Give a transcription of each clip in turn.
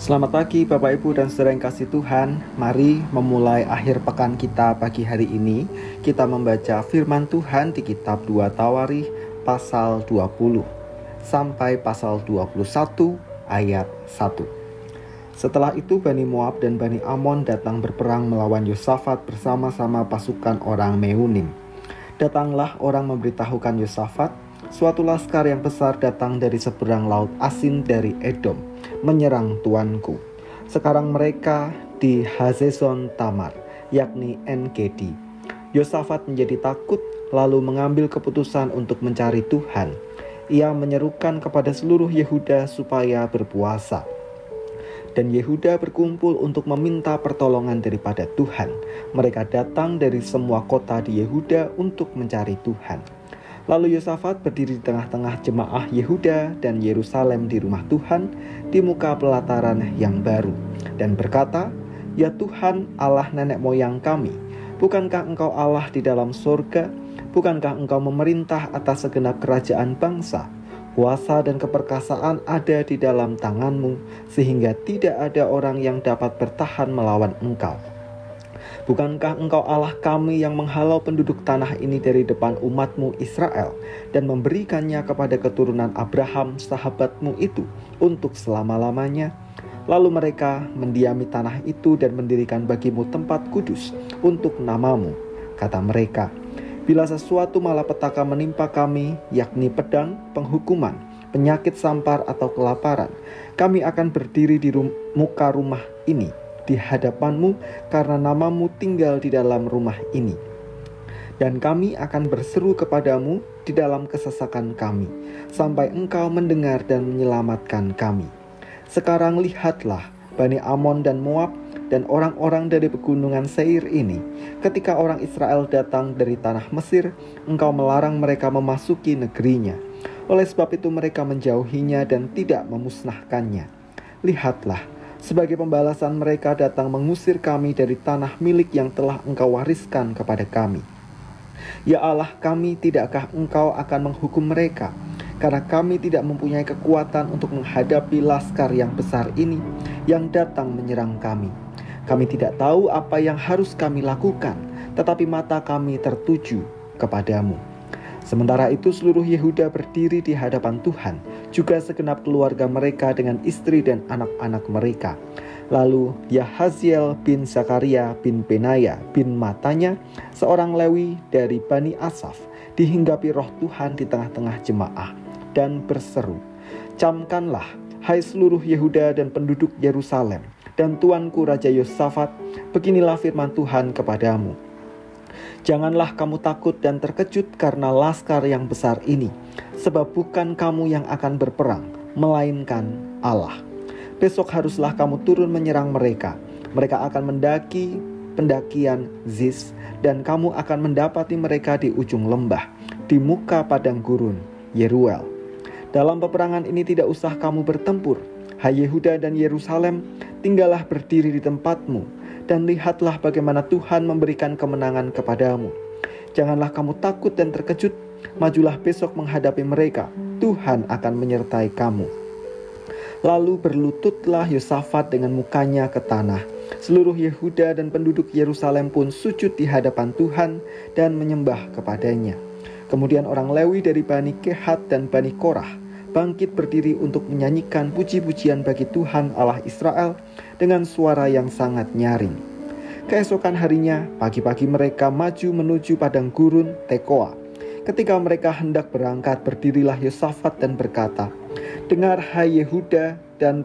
Selamat pagi Bapak Ibu dan saudara yang kasih Tuhan. Mari memulai akhir pekan kita pagi hari ini. Kita membaca firman Tuhan di kitab 2 Tawarikh pasal 20 sampai pasal 21 ayat 1. Setelah itu Bani Moab dan Bani Amon datang berperang melawan Yosafat bersama-sama pasukan orang Meunim. Datanglah orang memberitahukan Yosafat, suatu laskar yang besar datang dari seberang laut Asin dari Edom, menyerang tuanku. Sekarang mereka di Hazezon Tamar, yakni En-Gedi. Yosafat menjadi takut, lalu mengambil keputusan untuk mencari Tuhan. Ia menyerukan kepada seluruh Yehuda supaya berpuasa. Dan Yehuda berkumpul untuk meminta pertolongan daripada Tuhan. Mereka datang dari semua kota di Yehuda untuk mencari Tuhan. Lalu Yosafat berdiri di tengah-tengah jemaah Yehuda dan Yerusalem di rumah Tuhan, di muka pelataran yang baru, dan berkata, "Ya Tuhan Allah nenek moyang kami, bukankah Engkau Allah di dalam sorga? Bukankah Engkau memerintah atas segenap kerajaan bangsa? Kuasa dan keperkasaan ada di dalam tangan-Mu, sehingga tidak ada orang yang dapat bertahan melawan Engkau. Bukankah Engkau Allah kami yang menghalau penduduk tanah ini dari depan umat-Mu Israel dan memberikannya kepada keturunan Abraham sahabat-Mu itu untuk selama-lamanya? Lalu mereka mendiami tanah itu dan mendirikan bagi-Mu tempat kudus untuk nama-Mu. Kata mereka, bila sesuatu malapetaka menimpa kami, yakni pedang, penghukuman, penyakit sampar atau kelaparan, kami akan berdiri di muka rumah ini di hadapan-Mu karena nama-Mu tinggal di dalam rumah ini. Dan kami akan berseru kepadamu di dalam kesesakan kami, sampai Engkau mendengar dan menyelamatkan kami. Sekarang lihatlah Bani Amon dan Moab dan orang-orang dari pegunungan Seir ini. Ketika orang Israel datang dari tanah Mesir, Engkau melarang mereka memasuki negerinya. Oleh sebab itu mereka menjauhinya dan tidak memusnahkannya. Lihatlah, sebagai pembalasan mereka datang mengusir kami dari tanah milik yang telah Engkau wariskan kepada kami. Ya Allah kami, tidakkah Engkau akan menghukum mereka? Karena kami tidak mempunyai kekuatan untuk menghadapi laskar yang besar ini yang datang menyerang kami. Kami tidak tahu apa yang harus kami lakukan, tetapi mata kami tertuju kepadamu." Sementara itu seluruh Yehuda berdiri di hadapan Tuhan, juga segenap keluarga mereka dengan istri dan anak-anak mereka. Lalu Yahaziel bin Zakaria bin Benaya bin Matanya, seorang Lewi dari Bani Asaf, dihinggapi roh Tuhan di tengah-tengah jemaah dan berseru, "Camkanlah, hai seluruh Yehuda dan penduduk Yerusalem, dan tuanku Raja Yosafat, beginilah firman Tuhan kepadamu. Janganlah kamu takut dan terkejut karena laskar yang besar ini, sebab bukan kamu yang akan berperang, melainkan Allah. Besok haruslah kamu turun menyerang mereka. Mereka akan mendaki pendakian Ziz, dan kamu akan mendapati mereka di ujung lembah, di muka padang gurun Yeruel. Dalam peperangan ini tidak usah kamu bertempur. Hai Yehuda dan Yerusalem, tinggallah berdiri di tempatmu, dan lihatlah bagaimana Tuhan memberikan kemenangan kepadamu. Janganlah kamu takut dan terkejut, majulah besok menghadapi mereka, Tuhan akan menyertai kamu." Lalu berlututlah Yosafat dengan mukanya ke tanah. Seluruh Yehuda dan penduduk Yerusalem pun sujud di hadapan Tuhan dan menyembah kepadanya. Kemudian orang Lewi dari Bani Kehat dan Bani Korah bangkit berdiri untuk menyanyikan puji-pujian bagi Tuhan Allah Israel dengan suara yang sangat nyaring. Keesokan harinya, pagi-pagi mereka maju menuju padang gurun Tekoa. Ketika mereka hendak berangkat, berdirilah Yosafat dan berkata, "Dengar hai Yehuda dan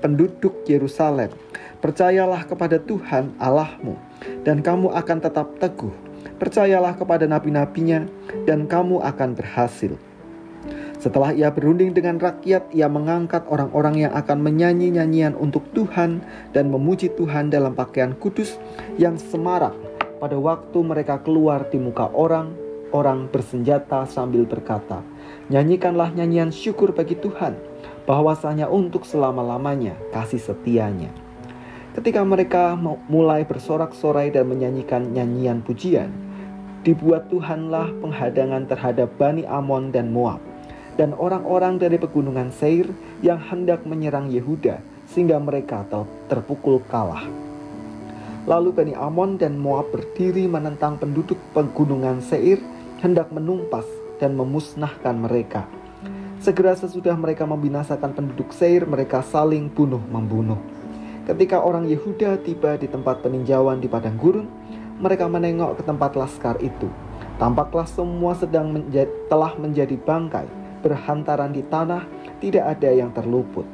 penduduk Yerusalem, percayalah kepada Tuhan Allahmu, dan kamu akan tetap teguh. Percayalah kepada nabi-nabinya, dan kamu akan berhasil." Setelah ia berunding dengan rakyat, ia mengangkat orang-orang yang akan menyanyi nyanyian untuk Tuhan dan memuji Tuhan dalam pakaian kudus yang semarak pada waktu mereka keluar di muka orang bersenjata sambil berkata, "Nyanyikanlah nyanyian syukur bagi Tuhan, bahwasanya untuk selama-lamanya kasih setianya." Ketika mereka mulai bersorak-sorai dan menyanyikan nyanyian pujian, dibuat Tuhanlah penghadangan terhadap Bani Amon dan Moab, dan orang-orang dari pegunungan Seir yang hendak menyerang Yehuda sehingga mereka terpukul kalah. Lalu Bani Amon dan Moab berdiri menentang penduduk pegunungan Seir, hendak menumpas dan memusnahkan mereka. Segera sesudah mereka membinasakan penduduk Seir, mereka saling bunuh-membunuh. Ketika orang Yehuda tiba di tempat peninjauan di padang gurun, mereka menengok ke tempat laskar itu. Tampaklah semua telah menjadi bangkai, berhantaran di tanah, tidak ada yang terluput.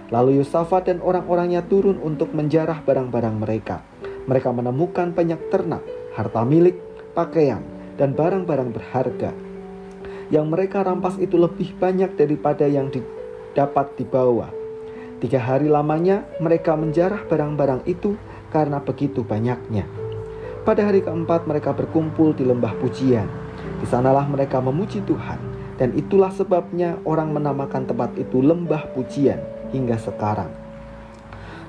Lalu Yosafat dan orang-orangnya turun untuk menjarah barang-barang mereka. Mereka menemukan banyak ternak, harta milik, pakaian, dan barang-barang berharga. Yang mereka rampas itu lebih banyak daripada yang dapat dibawa. 3 hari lamanya mereka menjarah barang-barang itu karena begitu banyaknya. Pada hari keempat mereka berkumpul di lembah pujian. Di sanalah mereka memuji Tuhan, dan itulah sebabnya orang menamakan tempat itu lembah pujian hingga sekarang.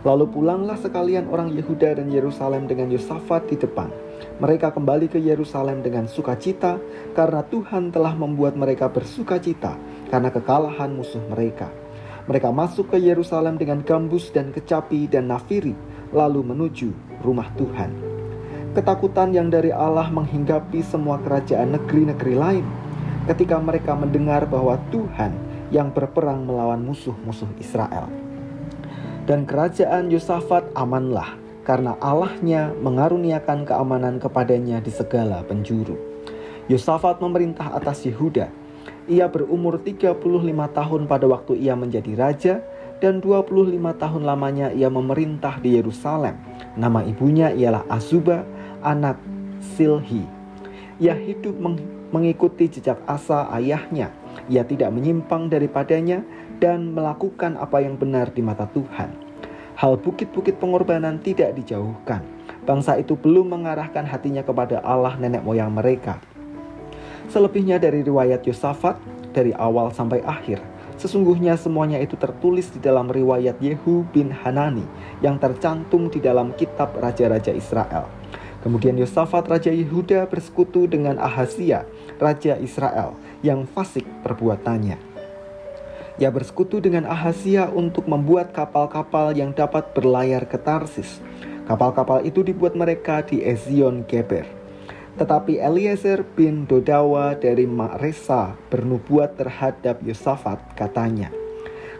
Lalu pulanglah sekalian orang Yehuda dan Yerusalem dengan Yosafat di depan. Mereka kembali ke Yerusalem dengan sukacita karena Tuhan telah membuat mereka bersukacita karena kekalahan musuh mereka. Mereka masuk ke Yerusalem dengan gambus dan kecapi dan nafiri, lalu menuju rumah Tuhan. Ketakutan yang dari Allah menghinggapi semua kerajaan negeri-negeri lain ketika mereka mendengar bahwa Tuhan yang berperang melawan musuh-musuh Israel. Dan kerajaan Yosafat amanlah, karena Allahnya mengaruniakan keamanan kepadanya di segala penjuru. Yosafat memerintah atas Yehuda. Ia berumur 35 tahun pada waktu ia menjadi raja, dan 25 tahun lamanya ia memerintah di Yerusalem. Nama ibunya ialah Azuba, anak Silhi. Ia hidup mengikuti jejak Asa ayahnya. Ia tidak menyimpang daripadanya dan melakukan apa yang benar di mata Tuhan. Hal bukit-bukit pengorbanan tidak dijauhkan. Bangsa itu belum mengarahkan hatinya kepada Allah nenek moyang mereka. Selebihnya dari riwayat Yosafat, dari awal sampai akhir, sesungguhnya semuanya itu tertulis di dalam riwayat Yehu bin Hanani yang tercantum di dalam kitab Raja-Raja Israel. Kemudian Yosafat Raja Yehuda bersekutu dengan Ahazia, Raja Israel, yang fasik perbuatannya. Ia bersekutu dengan Ahazia untuk membuat kapal-kapal yang dapat berlayar ke Tarsis. Kapal-kapal itu dibuat mereka di Ezion Geber. Tetapi Eliezer bin Dodawa dari Maresa bernubuat terhadap Yosafat, katanya,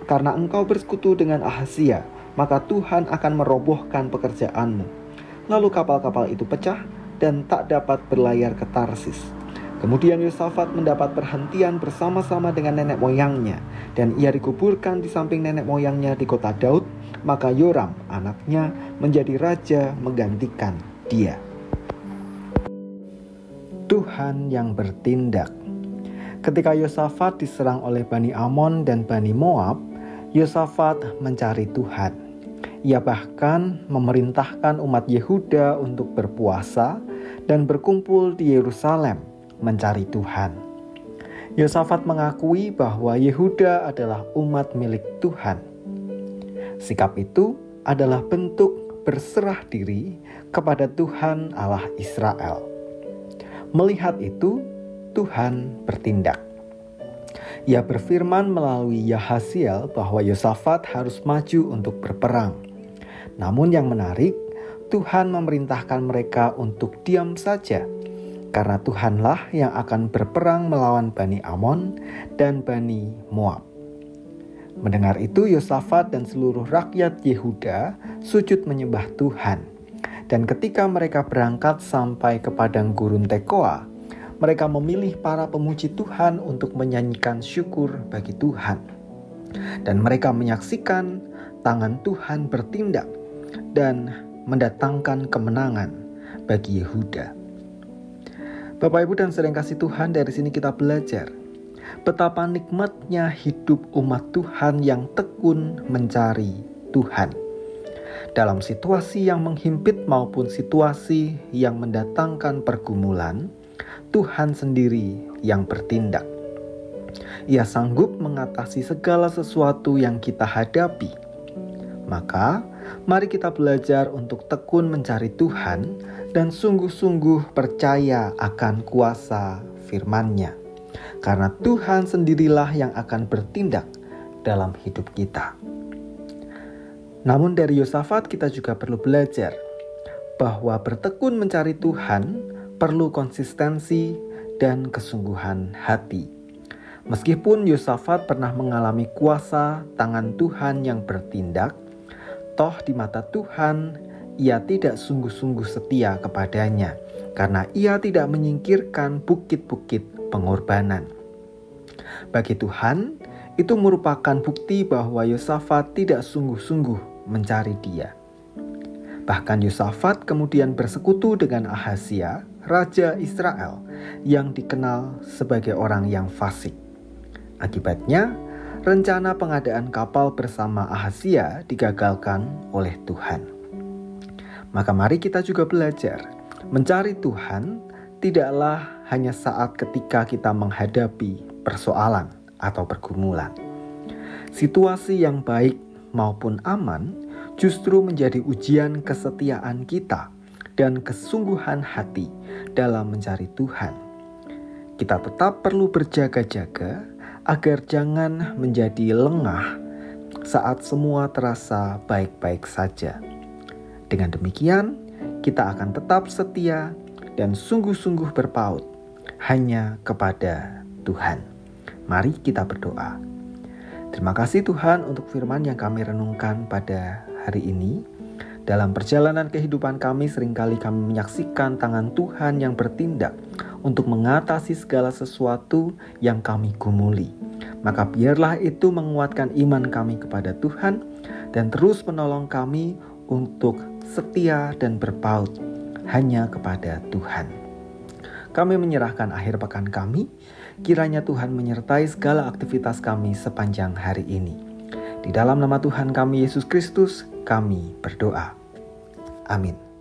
"Karena engkau bersekutu dengan Ahazia, maka Tuhan akan merobohkan pekerjaanmu." Lalu kapal-kapal itu pecah dan tak dapat berlayar ke Tarsis. Kemudian Yosafat mendapat perhentian bersama-sama dengan nenek moyangnya, dan ia dikuburkan di samping nenek moyangnya di kota Daud. Maka Yoram anaknya menjadi raja menggantikan dia. Tuhan yang bertindak. Ketika Yosafat diserang oleh Bani Amon dan Bani Moab, Yosafat mencari Tuhan. Ia bahkan memerintahkan umat Yehuda untuk berpuasa dan berkumpul di Yerusalem mencari Tuhan. Yosafat mengakui bahwa Yehuda adalah umat milik Tuhan. Sikap itu adalah bentuk berserah diri kepada Tuhan Allah Israel. Melihat itu, Tuhan bertindak. Ia berfirman melalui Yahasiel bahwa Yosafat harus maju untuk berperang. Namun yang menarik, Tuhan memerintahkan mereka untuk diam saja, karena Tuhanlah yang akan berperang melawan Bani Amon dan Bani Moab. Mendengar itu, Yosafat dan seluruh rakyat Yehuda sujud menyembah Tuhan. Dan ketika mereka berangkat sampai ke padang gurun Tekoa, mereka memilih para pemuji Tuhan untuk menyanyikan syukur bagi Tuhan. Dan mereka menyaksikan tangan Tuhan bertindak dan mendatangkan kemenangan bagi Yehuda. Bapak, Ibu, dan saudara yang kasih Tuhan, dari sini kita belajar betapa nikmatnya hidup umat Tuhan yang tekun mencari Tuhan. Dalam situasi yang menghimpit maupun situasi yang mendatangkan pergumulan, Tuhan sendiri yang bertindak. Ia sanggup mengatasi segala sesuatu yang kita hadapi. Maka, mari kita belajar untuk tekun mencari Tuhan dan sungguh-sungguh percaya akan kuasa firman-Nya. Karena Tuhan sendirilah yang akan bertindak dalam hidup kita. Namun dari Yosafat kita juga perlu belajar bahwa bertekun mencari Tuhan perlu konsistensi dan kesungguhan hati. Meskipun Yosafat pernah mengalami kuasa tangan Tuhan yang bertindak, toh di mata Tuhan ia tidak sungguh-sungguh setia kepadanya karena ia tidak menyingkirkan bukit-bukit pengorbanan. Bagi Tuhan, itu merupakan bukti bahwa Yosafat tidak sungguh-sungguh mencari Dia. Bahkan Yosafat kemudian bersekutu dengan Ahazia, raja Israel, yang dikenal sebagai orang yang fasik. Akibatnya, rencana pengadaan kapal bersama Ahazia digagalkan oleh Tuhan. Maka mari kita juga belajar, mencari Tuhan tidaklah hanya saat ketika kita menghadapi persoalan atau pergumulan. Situasi yang baik maupun aman justru menjadi ujian kesetiaan kita dan kesungguhan hati dalam mencari Tuhan. Kita tetap perlu berjaga-jaga agar jangan menjadi lengah saat semua terasa baik-baik saja. Dengan demikian, kita akan tetap setia dan sungguh-sungguh berpaut hanya kepada Tuhan. Mari kita berdoa. Terima kasih Tuhan untuk firman yang kami renungkan pada hari ini. Dalam perjalanan kehidupan kami seringkali kami menyaksikan tangan Tuhan yang bertindak untuk mengatasi segala sesuatu yang kami gumuli. Maka biarlah itu menguatkan iman kami kepada Tuhan dan terus menolong kami untuk setia dan berpaut hanya kepada Tuhan. Kami menyerahkan akhir pekan kami, kiranya Tuhan menyertai segala aktivitas kami sepanjang hari ini. Di dalam nama Tuhan kami Yesus Kristus, kami berdoa. Amin.